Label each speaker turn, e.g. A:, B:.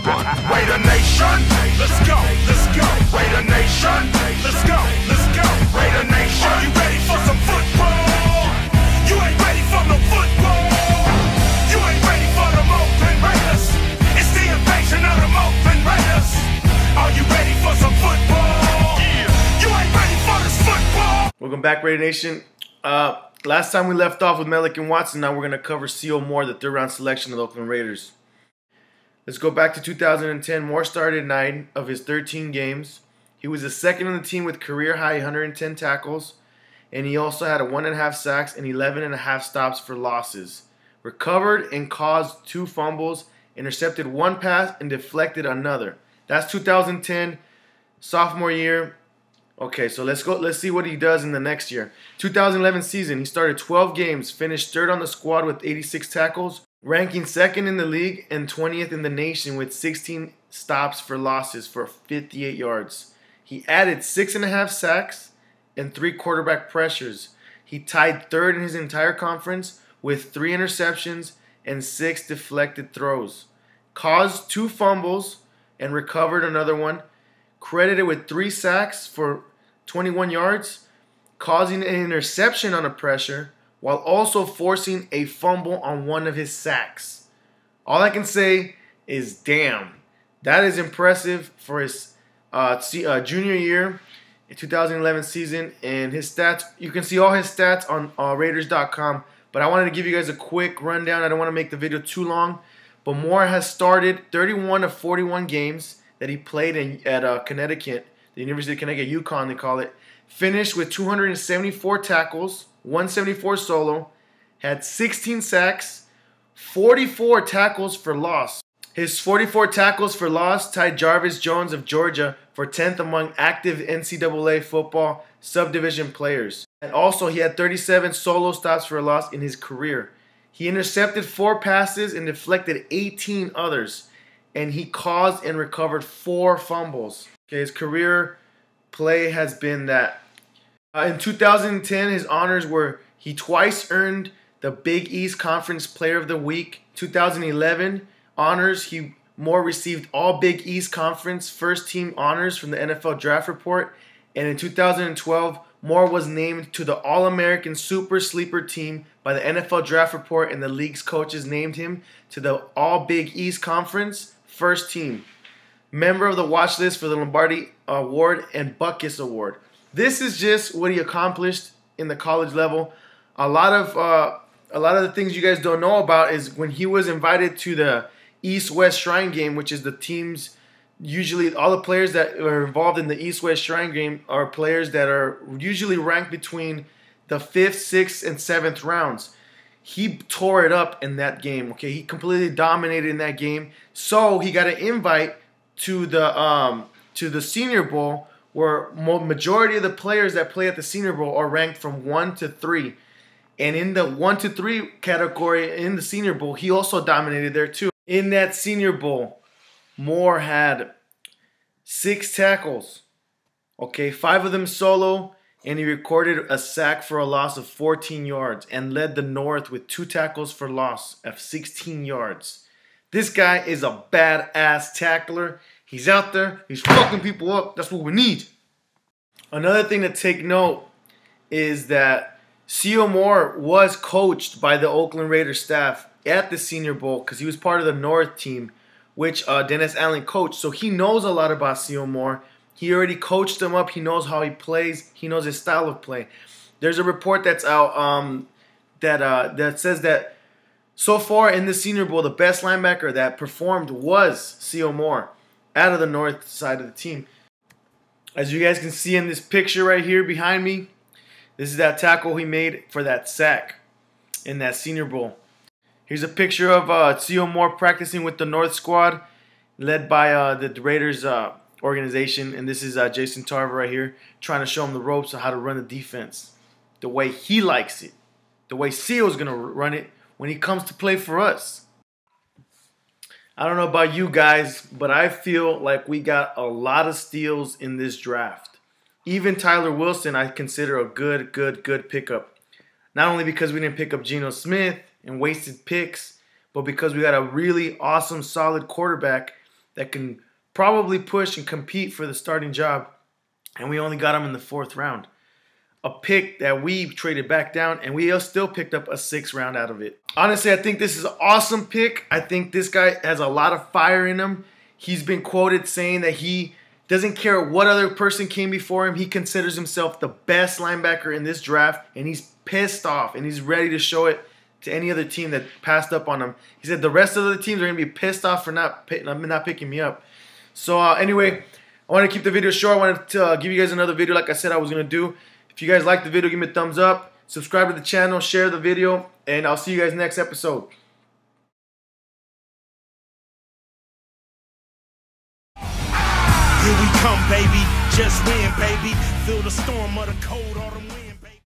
A: run. Raider Nation, let's go, let's go. Raider Nation, let's go, let's go. Raider Nation, are you ready for some football? You ain't ready for no football. You ain't ready for the Oakland Raiders. It's the invasion of the Oakland Raiders. Are you ready for some football? Yeah. You ain't ready for this football.
B: Welcome back, Raider Nation. Last time we left off with Melik and Watson. Now we're going to cover C.O. Moore, the third-round selection of the Oakland Raiders. Let's go back to 2010. Moore started 9 of his 13 games. He was the second on the team with career-high 110 tackles, and he also had 1.5 sacks and 11.5 stops for losses. Recovered and caused 2 fumbles, intercepted 1 pass, and deflected another. That's 2010, sophomore year. Okay, so let's see what he does in the next year. 2011 season, he started 12 games, finished third on the squad with 86 tackles, ranking second in the league and 20th in the nation with 16 stops for losses for 58 yards. He added 6.5 sacks and 3 quarterback pressures. He tied third in his entire conference with 3 interceptions and 6 deflected throws. Caused 2 fumbles and recovered another one. Credited with 3 sacks for 21 yards, causing an interception on a pressure, while also forcing a fumble on one of his sacks. All I can say is, damn, that is impressive for his junior year, in 2011 season, and his stats. You can see all his stats on Raiders.com, but I wanted to give you guys a quick rundown. I don't want to make the video too long, but Moore has started 31 of 41 games that he played at Connecticut, the University of Connecticut, UConn they call it. Finished with 274 tackles, 174 solo, had 16 sacks, 44 tackles for loss. His 44 tackles for loss tied Jarvis Jones of Georgia for 10th among active NCAA football subdivision players. And also he had 37 solo stops for a loss in his career. He intercepted 4 passes and deflected 18 others. And he caused and recovered 4 fumbles. Okay, his career play has been that. In 2010, his honors were he twice earned the Big East Conference Player of the Week. 2011 honors, Moore received all Big East Conference first team honors from the NFL Draft Report. And in 2012, Moore was named to the All-American Super Sleeper team by the NFL Draft Report, and the league's coaches named him to the All Big East Conference first team. Member of the watch list for the Lombardi Award and Butkus Award. This is just what he accomplished in the college level. A lot of the things you guys don't know about is when he was invited to the East-West Shrine Game, which is the teams, usually all the players that are involved in the East-West Shrine Game are players that are usually ranked between the 5th, 6th, and 7th rounds. He tore it up in that game. Okay, he completely dominated in that game. So he got an invite to the Senior Bowl, where majority of the players that play at the Senior Bowl are ranked from 1 to 3. And in the 1 to 3 category in the Senior Bowl, he also dominated there too. In that Senior Bowl, Moore had 6 tackles. Okay, 5 of them solo. And he recorded a sack for a loss of 14 yards and led the North with 2 tackles for loss of 16 yards. This guy is a badass tackler. He's out there. He's fucking people up. That's what we need. Another thing to take note is that C.O. Moore was coached by the Oakland Raiders staff at the Senior Bowl because he was part of the North team, which Dennis Allen coached. So he knows a lot about C.O. Moore. He already coached him up. He knows how he plays. He knows his style of play. There's a report that's out that says that so far in the Senior Bowl, the best linebacker that performed was C.O. Moore out of the north side of the team. As you guys can see in this picture right here behind me, this is that tackle he made for that sack in that Senior Bowl. Here's a picture of C.O. Moore practicing with the North squad led by the Raiders organization, and this is Jason Tarver right here trying to show him the ropes on how to run the defense the way he likes it, the way C.O.'s going to run it when he comes to play for us. I don't know about you guys, but I feel like we got a lot of steals in this draft. Even Tyler Wilson I consider a good pickup. Not only because we didn't pick up Geno Smith and wasted picks, but because we got a really awesome, solid quarterback that can probably push and compete for the starting job, and we only got him in the 4th round. A pick that we traded back down, and we still picked up a 6th round out of it. Honestly, I think this is an awesome pick. I think this guy has a lot of fire in him. He's been quoted saying that he doesn't care what other person came before him. He considers himself the best linebacker in this draft, and he's pissed off, and he's ready to show it to any other team that passed up on him. He said the rest of the teams are going to be pissed off for not picking me up. So anyway, I want to keep the video short. I wanted to give you guys another video like I said I was going to do. If you guys like the video, give me a thumbs up. Subscribe to the channel, share the video, and I'll see you guys next episode.
A: Here we come, baby. Just win, baby. Feel the storm of the cold autumn wind.